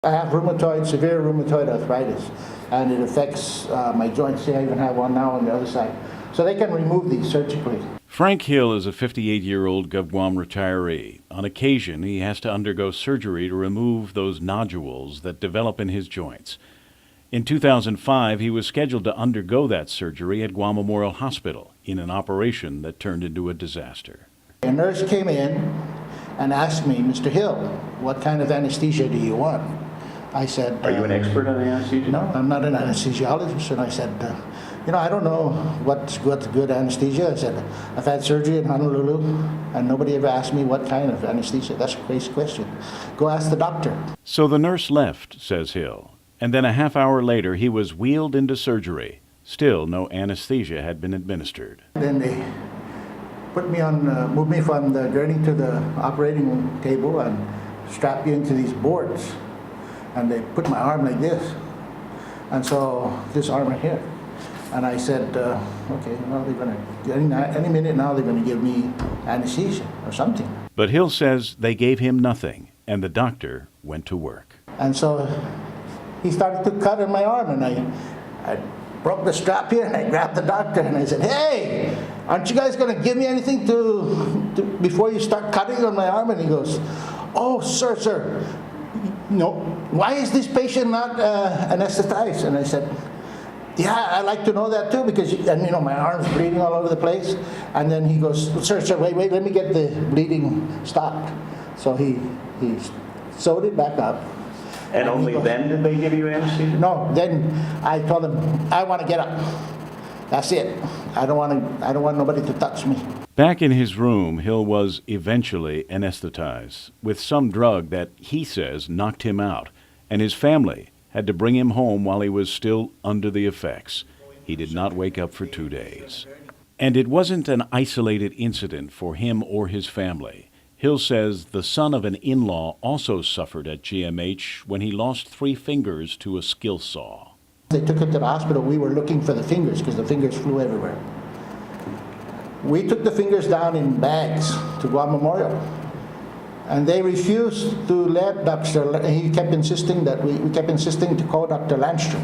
I have severe rheumatoid arthritis, and it affects my joints. See, I even have one now on the other side. So they can remove these surgically. Frank Hill is a 58-year-old GUAM retiree. On occasion, he has to undergo surgery to remove those nodules that develop in his joints. In 2005, he was scheduled to undergo that surgery at GUAM Memorial Hospital in an operation that turned into a disaster. A nurse came in and asked me, "Mr. Hill, what kind of anesthesia do you want?" I said, "Are you an expert on anesthesia?" "No, I'm not an anesthesiologist." And I said, I don't know what's good anesthesia. I said, "I've had surgery in Honolulu, and nobody ever asked me what kind of anesthesia. That's a crazy question. Go ask the doctor." So the nurse left, says Hill, and then a half hour later he was wheeled into surgery. Still, no anesthesia had been administered. Then they moved me from the gurney to the operating table and strapped me into these boards. And they put my arm like this, and so this arm right here. And I said, okay, well, they're going to, any minute now, they're going to give me anesthesia or something. But Hill says they gave him nothing, and the doctor went to work. And so he started to cut on my arm, and I broke the strap here, and I grabbed the doctor, and I said, "Hey, aren't you guys going to give me anything before you start cutting on my arm?" And he goes, "Oh, sir, no, why is this patient not anesthetized?" And I said, "Yeah, I'd like to know that too, because my arm's bleeding all over the place." And then he goes, sir, wait, let me get the bleeding stopped." So he sewed it back up. And only then did they give you anesthesia? No, then I told him, "I want to get up. That's it. I don't want nobody to touch me." Back in his room, Hill was eventually anesthetized with some drug that he says knocked him out, and his family had to bring him home while he was still under the effects. He did not wake up for 2 days. And it wasn't an isolated incident for him or his family. Hill says the son of an in-law also suffered at GMH when he lost 3 fingers to a skill saw. They took him to the hospital. We were looking for the fingers because the fingers flew everywhere. We took the fingers down in bags to GUAM Memorial, and they refused to let he kept insisting that we kept insisting to call Dr. Landstrom,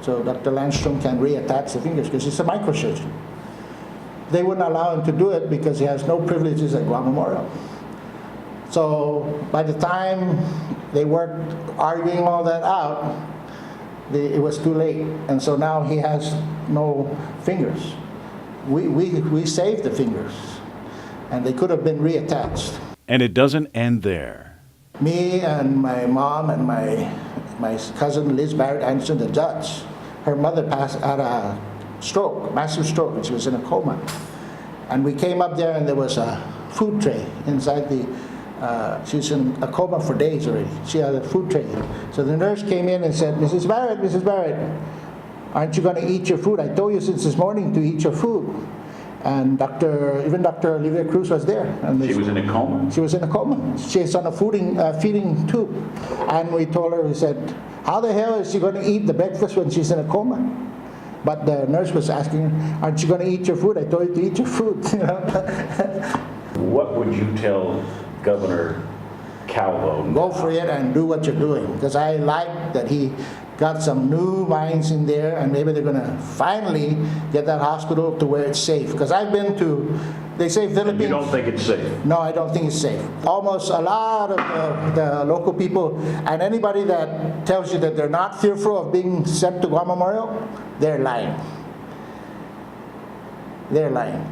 so Dr. Landstrom can reattach the fingers because he's a microsurgeon. They wouldn't allow him to do it because he has no privileges at GUAM Memorial. So by the time they worked arguing all that out, it was too late, and so now he has no fingers. We saved the fingers, and they could have been reattached. And it doesn't end there. Me and my mom and my cousin Liz Barrett Anderson, the judge, her mother had a stroke, massive stroke, and she was in a coma. And we came up there, and there was a food tray inside she was in a coma for days already. She had a food tray. So the nurse came in and said, Mrs. Barrett, aren't you going to eat your food? I told you since this morning to eat your food." And even Dr. Olivia Cruz was there. And she was in a coma? She was in a coma. She's on a feeding tube. And we told her, we said, "How the hell is she going to eat the breakfast when she's in a coma?" But the nurse was asking her, "Aren't you going to eat your food? I told you to eat your food." What would you tell Governor Calvo? Go for it and do what you're doing, because I like that he got some new minds in there, and maybe they're going to finally get that hospital to where it's safe. Because I've been to, they say Philippines. You don't think it's safe? No, I don't think it's safe. Almost a lot of the local people, and anybody that tells you that they're not fearful of being sent to GUAM Memorial, they're lying. They're lying.